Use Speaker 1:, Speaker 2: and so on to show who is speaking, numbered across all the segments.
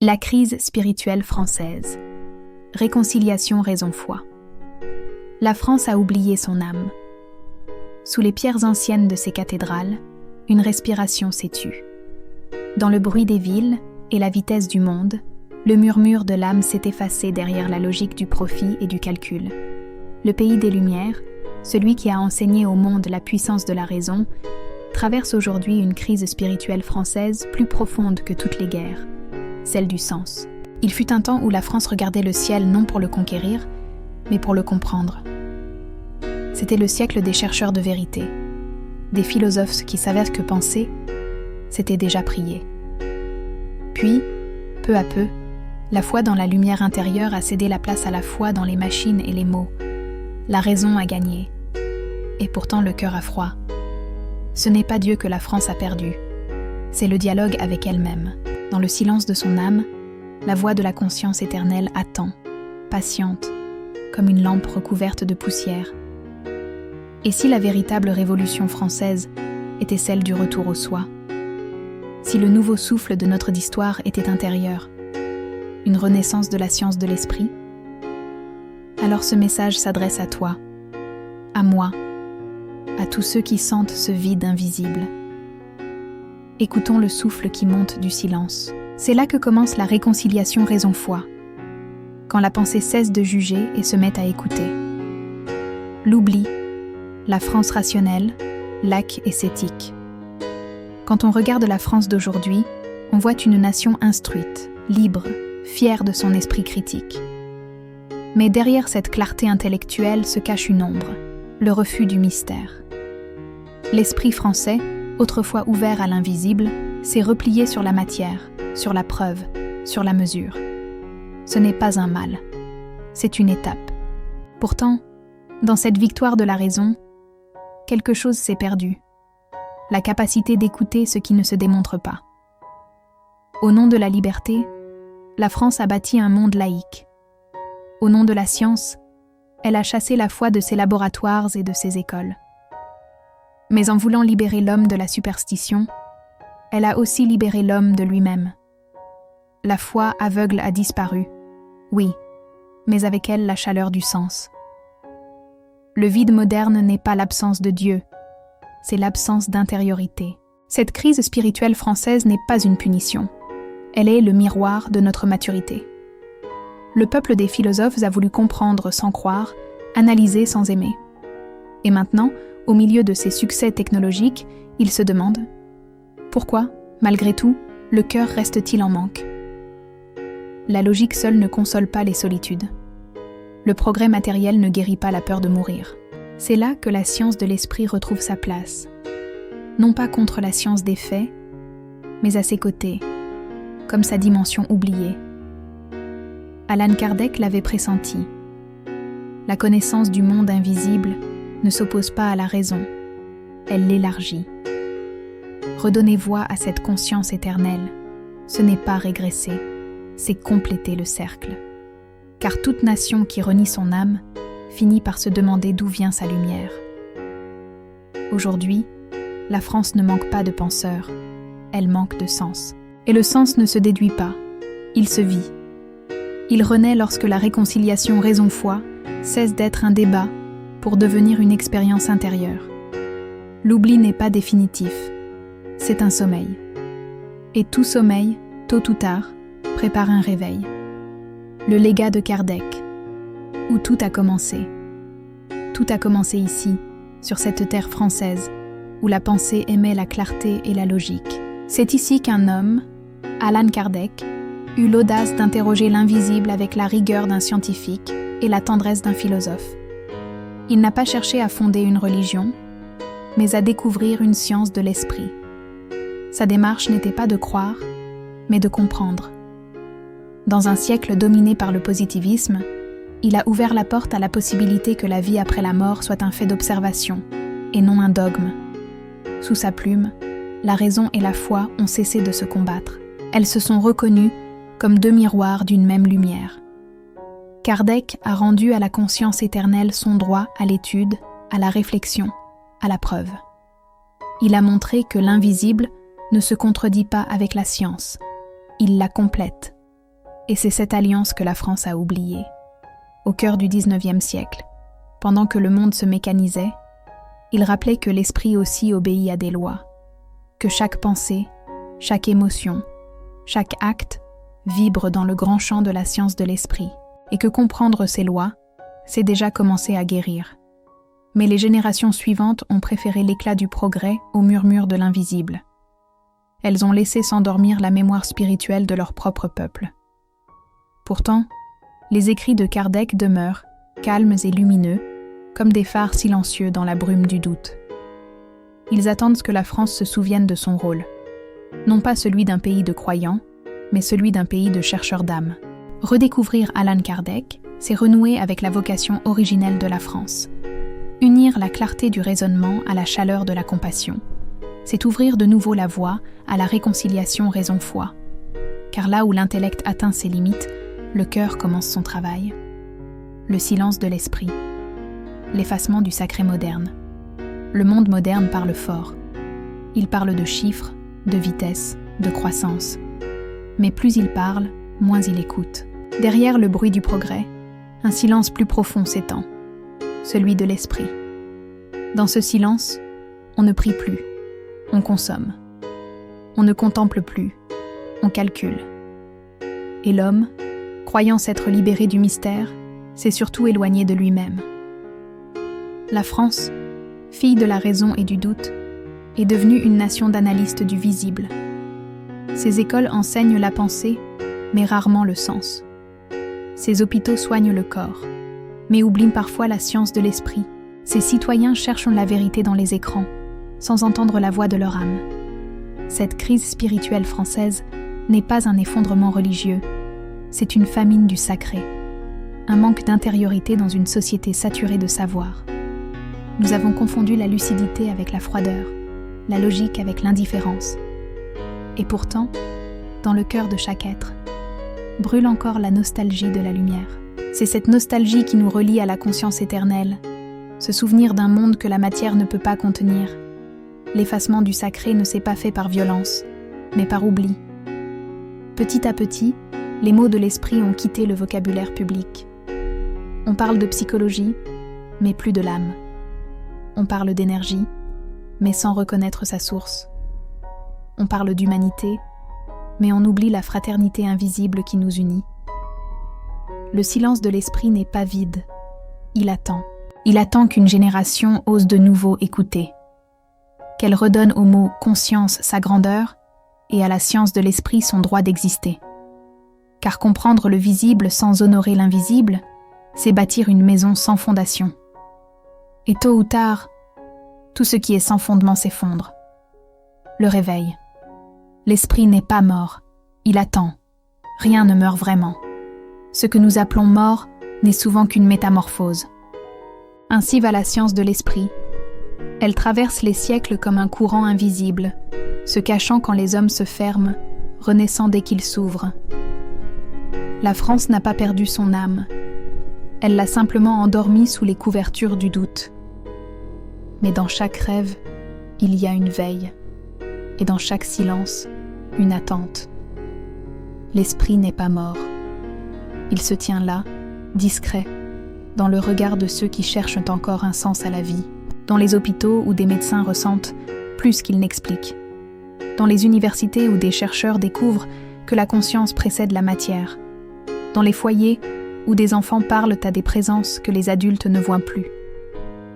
Speaker 1: La crise spirituelle française. Réconciliation raison-foi. La France a oublié son âme. Sous les pierres anciennes de ses cathédrales, une respiration s'est tue. Dans le bruit des villes et la vitesse du monde, le murmure de l'âme s'est effacé derrière la logique du profit et du calcul. Le pays des Lumières, celui qui a enseigné au monde la puissance de la raison, traverse aujourd'hui une crise spirituelle française plus profonde que toutes les guerres, celle du sens. Il fut un temps où la France regardait le ciel non pour le conquérir, mais pour le comprendre. C'était le siècle des chercheurs de vérité, des philosophes qui savaient que penser, c'était déjà prier. Puis, peu à peu, la foi dans la lumière intérieure a cédé la place à la foi dans les machines et les mots. La raison a gagné. Et pourtant le cœur a froid. Ce n'est pas Dieu que la France a perdu. C'est le dialogue avec elle-même. Dans le silence de son âme, la voix de la conscience éternelle attend, patiente, comme une lampe recouverte de poussière. Et si la véritable révolution française était celle du retour au soi? Si le nouveau souffle de notre histoire était intérieur, une renaissance de la science de l'esprit? Alors ce message s'adresse à toi, à moi, à tous ceux qui sentent ce vide invisible. Écoutons le souffle qui monte du silence. C'est là que commence la réconciliation raison-foi, quand la pensée cesse de juger et se met à écouter. L'oubli, la France rationnelle, laque et sceptique. Quand on regarde la France d'aujourd'hui, on voit une nation instruite, libre, fière de son esprit critique. Mais derrière cette clarté intellectuelle se cache une ombre, le refus du mystère. L'esprit français, autrefois ouvert à l'invisible, s'est replié sur la matière, sur la preuve, sur la mesure. Ce n'est pas un mal, c'est une étape. Pourtant, dans cette victoire de la raison, quelque chose s'est perdu. La capacité d'écouter ce qui ne se démontre pas. Au nom de la liberté, la France a bâti un monde laïque. Au nom de la science, elle a chassé la foi de ses laboratoires et de ses écoles. Mais en voulant libérer l'homme de la superstition, elle a aussi libéré l'homme de lui-même. La foi aveugle a disparu, oui, mais avec elle la chaleur du sens. Le vide moderne n'est pas l'absence de Dieu, c'est l'absence d'intériorité. Cette crise spirituelle française n'est pas une punition, elle est le miroir de notre maturité. Le peuple des philosophes a voulu comprendre sans croire, analyser sans aimer. Et maintenant, au milieu de ces succès technologiques, il se demande « Pourquoi, malgré tout, le cœur reste-t-il en manque ?» La logique seule ne console pas les solitudes. Le progrès matériel ne guérit pas la peur de mourir. C'est là que la science de l'esprit retrouve sa place. Non pas contre la science des faits, mais à ses côtés, comme sa dimension oubliée. Allan Kardec l'avait pressenti. La connaissance du monde invisible ne s'oppose pas à la raison, elle l'élargit. Redonner voix à cette conscience éternelle, ce n'est pas régresser, c'est compléter le cercle. Car toute nation qui renie son âme finit par se demander d'où vient sa lumière. Aujourd'hui, la France ne manque pas de penseurs, elle manque de sens. Et le sens ne se déduit pas, il se vit. Il renaît lorsque la réconciliation raison-foi cesse d'être un débat pour devenir une expérience intérieure. L'oubli n'est pas définitif, c'est un sommeil. Et tout sommeil, tôt ou tard, prépare un réveil. Le légat de Kardec, où tout a commencé. Tout a commencé ici, sur cette terre française, où la pensée aimait la clarté et la logique. C'est ici qu'un homme, Allan Kardec, eut l'audace d'interroger l'invisible avec la rigueur d'un scientifique et la tendresse d'un philosophe. Il n'a pas cherché à fonder une religion, mais à découvrir une science de l'esprit. Sa démarche n'était pas de croire, mais de comprendre. Dans un siècle dominé par le positivisme, il a ouvert la porte à la possibilité que la vie après la mort soit un fait d'observation, et non un dogme. Sous sa plume, la raison et la foi ont cessé de se combattre. Elles se sont reconnues comme deux miroirs d'une même lumière. Kardec a rendu à la conscience éternelle son droit à l'étude, à la réflexion, à la preuve. Il a montré que l'invisible ne se contredit pas avec la science. Il la complète. Et c'est cette alliance que la France a oubliée. Au cœur du XIXe siècle, pendant que le monde se mécanisait, il rappelait que l'esprit aussi obéit à des lois, que chaque pensée, chaque émotion, chaque acte vibre dans le grand champ de la science de l'esprit, et que comprendre ces lois, c'est déjà commencer à guérir. Mais les générations suivantes ont préféré l'éclat du progrès au murmure de l'invisible. Elles ont laissé s'endormir la mémoire spirituelle de leur propre peuple. Pourtant, les écrits de Kardec demeurent, calmes et lumineux, comme des phares silencieux dans la brume du doute. Ils attendent que la France se souvienne de son rôle, non pas celui d'un pays de croyants, mais celui d'un pays de chercheurs d'âme. Redécouvrir Allan Kardec, c'est renouer avec la vocation originelle de la France. Unir la clarté du raisonnement à la chaleur de la compassion. C'est ouvrir de nouveau la voie à la réconciliation raison-foi. Car là où l'intellect atteint ses limites, le cœur commence son travail. Le silence de l'esprit. L'effacement du sacré moderne. Le monde moderne parle fort. Il parle de chiffres, de vitesse, de croissance. Mais plus il parle, moins il écoute. Derrière le bruit du progrès, un silence plus profond s'étend, celui de l'esprit. Dans ce silence, on ne prie plus, on consomme. On ne contemple plus, on calcule. Et l'homme, croyant s'être libéré du mystère, s'est surtout éloigné de lui-même. La France, fille de la raison et du doute, est devenue une nation d'analystes du visible. Ses écoles enseignent la pensée, mais rarement le sens. Ses hôpitaux soignent le corps, mais oublient parfois la science de l'esprit. Ses citoyens cherchent la vérité dans les écrans, sans entendre la voix de leur âme. Cette crise spirituelle française n'est pas un effondrement religieux, c'est une famine du sacré, un manque d'intériorité dans une société saturée de savoir. Nous avons confondu la lucidité avec la froideur, la logique avec l'indifférence. Et pourtant, dans le cœur de chaque être, brûle encore la nostalgie de la lumière. C'est cette nostalgie qui nous relie à la conscience éternelle, ce souvenir d'un monde que la matière ne peut pas contenir. L'effacement du sacré ne s'est pas fait par violence, mais par oubli. Petit à petit, les mots de l'esprit ont quitté le vocabulaire public. On parle de psychologie, mais plus de l'âme. On parle d'énergie, mais sans reconnaître sa source. On parle d'humanité, mais on oublie la fraternité invisible qui nous unit. Le silence de l'esprit n'est pas vide, il attend. Il attend qu'une génération ose de nouveau écouter. Qu'elle redonne au mot « conscience » sa grandeur et à la science de l'esprit son droit d'exister. Car comprendre le visible sans honorer l'invisible, c'est bâtir une maison sans fondation. Et tôt ou tard, tout ce qui est sans fondement s'effondre. Le réveil. L'esprit n'est pas mort, il attend. Rien ne meurt vraiment. Ce que nous appelons mort n'est souvent qu'une métamorphose. Ainsi va la science de l'esprit. Elle traverse les siècles comme un courant invisible, se cachant quand les hommes se ferment, renaissant dès qu'ils s'ouvrent. La France n'a pas perdu son âme. Elle l'a simplement endormie sous les couvertures du doute. Mais dans chaque rêve, il y a une veille, et dans chaque silence, une attente. L'esprit n'est pas mort. Il se tient là, discret, dans le regard de ceux qui cherchent encore un sens à la vie, dans les hôpitaux où des médecins ressentent plus qu'ils n'expliquent, dans les universités où des chercheurs découvrent que la conscience précède la matière, dans les foyers où des enfants parlent à des présences que les adultes ne voient plus.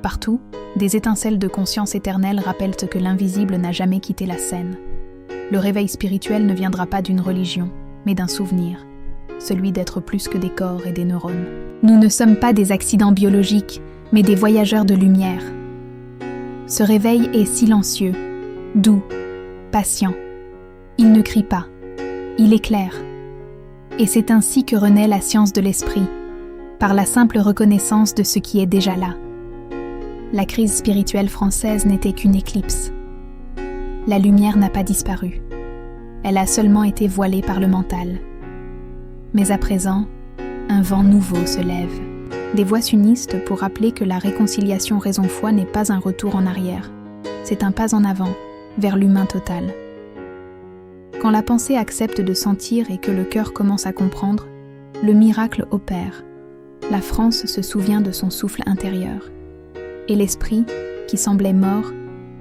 Speaker 1: Partout, des étincelles de conscience éternelle rappellent que l'invisible n'a jamais quitté la scène. Le réveil spirituel ne viendra pas d'une religion, mais d'un souvenir, celui d'être plus que des corps et des neurones. Nous ne sommes pas des accidents biologiques, mais des voyageurs de lumière. Ce réveil est silencieux, doux, patient. Il ne crie pas, il éclaire. Et c'est ainsi que renaît la science de l'esprit, par la simple reconnaissance de ce qui est déjà là. La crise spirituelle française n'était qu'une éclipse. La lumière n'a pas disparu. Elle a seulement été voilée par le mental. Mais à présent, un vent nouveau se lève. Des voix s'unissent pour rappeler que la réconciliation raison-foi n'est pas un retour en arrière. C'est un pas en avant, vers l'humain total. Quand la pensée accepte de sentir et que le cœur commence à comprendre, le miracle opère. La France se souvient de son souffle intérieur. Et l'esprit, qui semblait mort,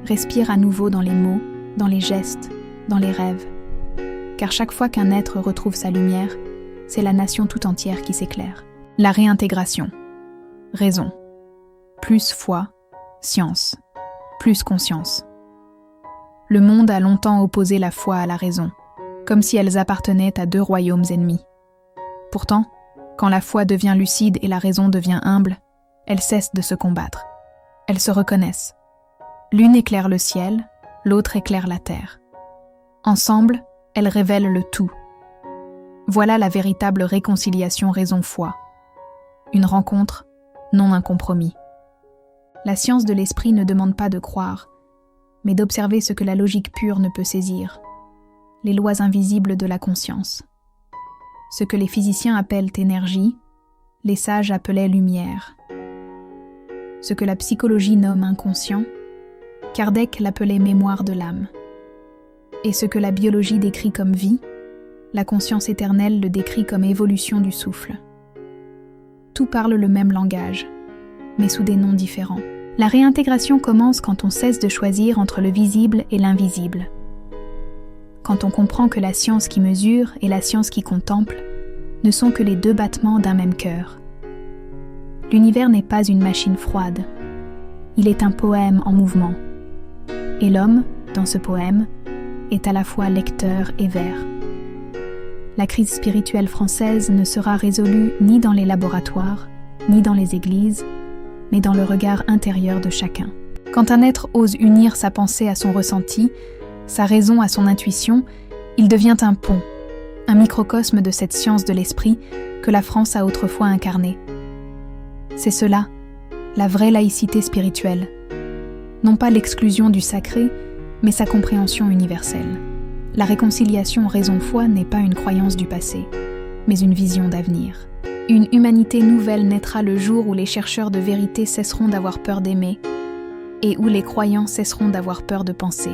Speaker 1: respire à nouveau dans les mots, dans les gestes, dans les rêves. Car chaque fois qu'un être retrouve sa lumière, c'est la nation tout entière qui s'éclaire. La réintégration. Raison. Plus foi, science. Plus conscience. Le monde a longtemps opposé la foi à la raison, comme si elles appartenaient à deux royaumes ennemis. Pourtant, quand la foi devient lucide et la raison devient humble, elles cessent de se combattre. Elles se reconnaissent. L'une éclaire le ciel, l'autre éclaire la terre. Ensemble, elles révèlent le tout. Voilà la véritable réconciliation raison-foi. Une rencontre, non un compromis. La science de l'esprit ne demande pas de croire, mais d'observer ce que la logique pure ne peut saisir, les lois invisibles de la conscience. Ce que les physiciens appellent énergie, les sages appelaient lumière. Ce que la psychologie nomme inconscient, Kardec l'appelait mémoire de l'âme. Et ce que la biologie décrit comme vie, la conscience éternelle le décrit comme évolution du souffle. Tout parle le même langage, mais sous des noms différents. La réintégration commence quand on cesse de choisir entre le visible et l'invisible. Quand on comprend que la science qui mesure et la science qui contemple ne sont que les deux battements d'un même cœur. L'univers n'est pas une machine froide, il est un poème en mouvement. Et l'homme, dans ce poème, est à la fois lecteur et vers. La crise spirituelle française ne sera résolue ni dans les laboratoires, ni dans les églises, mais dans le regard intérieur de chacun. Quand un être ose unir sa pensée à son ressenti, sa raison à son intuition, il devient un pont, un microcosme de cette science de l'esprit que la France a autrefois incarnée. C'est cela, la vraie laïcité spirituelle. Non pas l'exclusion du sacré, mais sa compréhension universelle. La réconciliation raison-foi n'est pas une croyance du passé, mais une vision d'avenir. Une humanité nouvelle naîtra le jour où les chercheurs de vérité cesseront d'avoir peur d'aimer et où les croyants cesseront d'avoir peur de penser.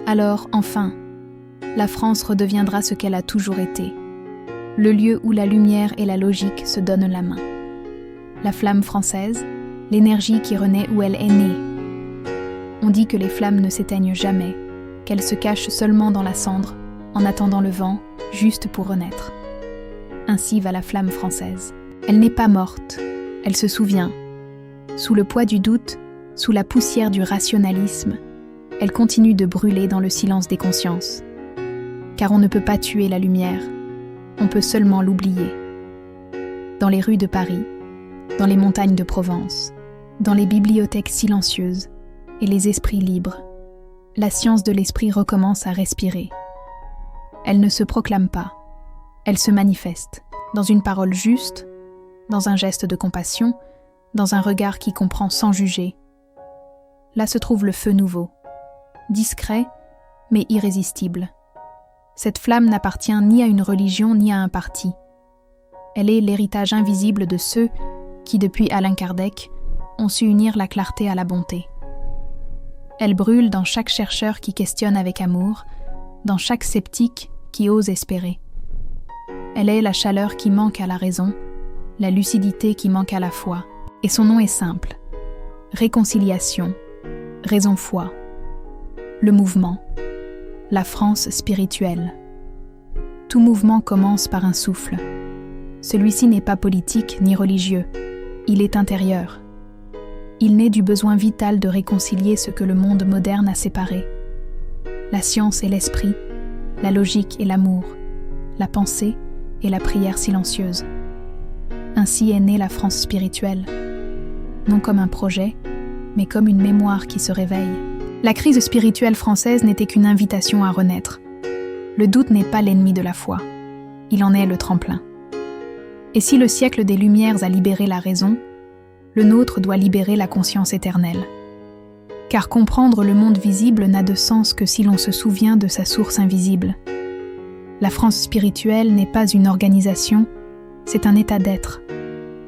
Speaker 1: Alors, enfin, la France redeviendra ce qu'elle a toujours été, le lieu où la lumière et la logique se donnent la main. La flamme française, l'énergie qui renaît où elle est née. On dit que les flammes ne s'éteignent jamais, qu'elles se cachent seulement dans la cendre, en attendant le vent, juste pour renaître. Ainsi va la flamme française. Elle n'est pas morte, elle se souvient. Sous le poids du doute, sous la poussière du rationalisme, elle continue de brûler dans le silence des consciences. Car on ne peut pas tuer la lumière, on peut seulement l'oublier. Dans les rues de Paris, dans les montagnes de Provence, dans les bibliothèques silencieuses et les esprits libres, la science de l'esprit recommence à respirer. Elle ne se proclame pas, elle se manifeste, dans une parole juste, dans un geste de compassion, dans un regard qui comprend sans juger. Là se trouve le feu nouveau, discret, mais irrésistible. Cette flamme n'appartient ni à une religion ni à un parti. Elle est l'héritage invisible de ceux qui, depuis Allan Kardec, ont su unir la clarté à la bonté. Elle brûle dans chaque chercheur qui questionne avec amour, dans chaque sceptique qui ose espérer. Elle est la chaleur qui manque à la raison, la lucidité qui manque à la foi. Et son nom est simple. Réconciliation, raison-foi. Le mouvement. La France spirituelle. Tout mouvement commence par un souffle. Celui-ci n'est pas politique ni religieux. Il est intérieur. Il naît du besoin vital de réconcilier ce que le monde moderne a séparé. La science et l'esprit, la logique et l'amour, la pensée et la prière silencieuse. Ainsi est née la France spirituelle, non comme un projet, mais comme une mémoire qui se réveille. La crise spirituelle française n'était qu'une invitation à renaître. Le doute n'est pas l'ennemi de la foi, il en est le tremplin. Et si le siècle des Lumières a libéré la raison, le nôtre doit libérer la conscience éternelle. Car comprendre le monde visible n'a de sens que si l'on se souvient de sa source invisible. La France spirituelle n'est pas une organisation, c'est un état d'être.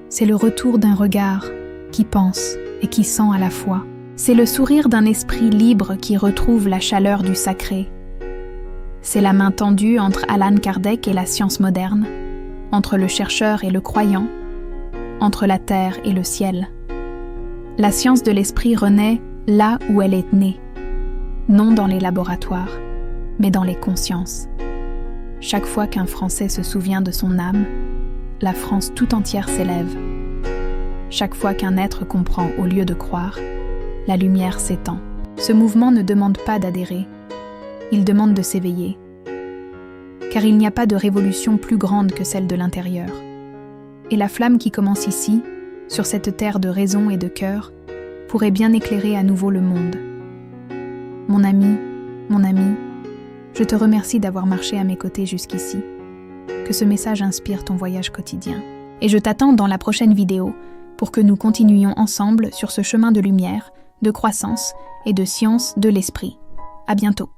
Speaker 1: C'est le retour d'un regard qui pense et qui sent à la fois. C'est le sourire d'un esprit libre qui retrouve la chaleur du sacré. C'est la main tendue entre Allan Kardec et la science moderne, entre le chercheur et le croyant, entre la terre et le ciel. La science de l'esprit renaît là où elle est née, non dans les laboratoires, mais dans les consciences. Chaque fois qu'un Français se souvient de son âme, la France tout entière s'élève. Chaque fois qu'un être comprend au lieu de croire, la lumière s'étend. Ce mouvement ne demande pas d'adhérer, il demande de s'éveiller. Car il n'y a pas de révolution plus grande que celle de l'intérieur. Et la flamme qui commence ici, sur cette terre de raison et de cœur, pourrait bien éclairer à nouveau le monde. Mon ami, je te remercie d'avoir marché à mes côtés jusqu'ici. Que ce message inspire ton voyage quotidien. Et je t'attends dans la prochaine vidéo pour que nous continuions ensemble sur ce chemin de lumière, de croissance et de science de l'esprit. À bientôt.